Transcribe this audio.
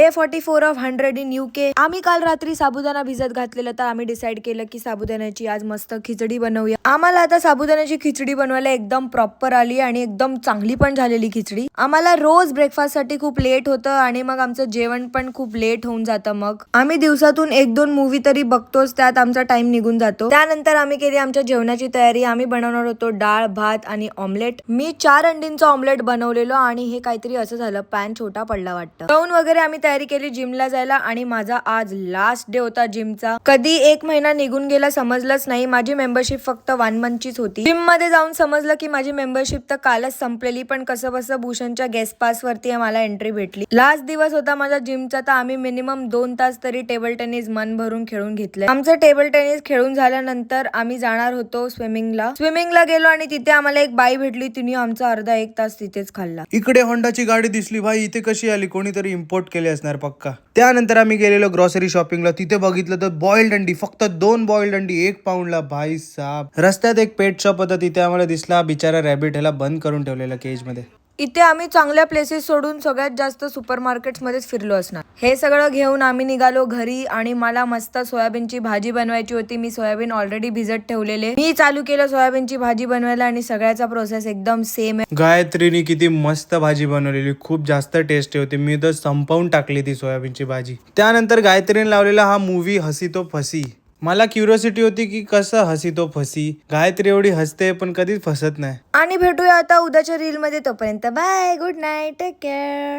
Day 44 of 100 in UK. आम्ही काल रात्री साबुदाणा भिजत घातलेलं, तर आम्ही डिसाईड केलं की साबुदाण्याची आज मस्त खिचडी बनवूया. आम्हाला आता साबुदाण्याची खिचडी बनवायला एकदम प्रॉपर आली आणि एकदम चांगली पण झालेली खिचडी. आम्हाला रोज ब्रेकफास्ट साठी खूप लेट होतं आणि मग आमचं जेवण पण खूप लेट होऊन जातं. मग आम्ही दिवसातून 1-2 मूवी तरी बघतोच, त्यात आमचा टाइम निघून जातो. त्यानंतर आम्ही केली आमच्या जेवणाची तयारी. आम्ही बनवणार होतो डाळ भात आणि ऑमलेट. मी 4 अंडींचं ऑमलेट बनवलेलो आणि हे काहीतरी असं झालं, पॅन छोटा पडला वाटतं. जाऊन वगैरे आम्ही तयारी केली जिमला जायला आणि माझा आज लास्ट डे होता जिमचा. कधी 1 महिना निघून गेला समजलंच नाही. माझी मेंबरशिप फक्त 1 मंथचीच होती. जिम मध्ये जाऊन समजलं की माझी मेंबरशिप तर कालच संपलेली, पण कसं बसं भूषणच्या गेस्ट पास वरती मला एंट्री भेटली. लास्ट दिवस होता माझा जिमचा, तर आम्ही मिनिमम 2 तास तरी टेबल टेनिस मन भरून खेळून घेतलं. आमचं टेबल टेनिस खेळून झाल्यानंतर आम्ही जाणार होतो स्विमिंगला गेलो आणि तिथे आम्हाला एक बाई भेटली. तिने आमचा अर्धा 1 तास तिथेच खाल्ला. इकडे होंडाची गाडी दिसली. भाई इथे कशी आली, कोणीतरी इम्पोर्ट केली असणार पक्का. त्यानंतर आम्ही गेलेलो ग्रॉसरी शॉपिंगला. तिथे बघितलं तर बॉइल्ड अंडी, फक्त 2 बॉइल्ड अंडी 1 पाऊंडला. भाई साहब, रस्त्यात एक पेट शॉप होता, तिथे आम्हाला दिसला बिचारा रॅबिट, ह्याला बंद करून ठेवलेला केज मध्ये. इथे आम्ही चांगल्या प्लेसेस सोडून सगळ्यात जास्त सुपर मार्केट्स मध्येच फिरलो असणार. हे सगळं घेऊन आम्ही निघालो घरी आणि मला मस्त सोयाबीनची भाजी बनवायची होती. मी सोयाबीन ऑलरेडी भिजत ठेवलेले. मी चालू केलं सोयाबीनची भाजी बनवायला आणि सगळ्याचा प्रोसेस एकदम सेम आहे. गायत्रीने किती मस्त भाजी बनवलेली, खूप जास्त टेस्टी होती. मी तर संपवून टाकली ती सोयाबीनची भाजी. त्यानंतर गायत्रीने लावलेला हा मूवी हसी तो फसी. मला क्युरियोसिटी होती की कसं हसी तो फसी. गायत्री एवढी हसते पण कधीच फसत नाही. आणि भेटूया आता उद्याच्या रील मध्ये. तोपर्यंत bye, good night, take care.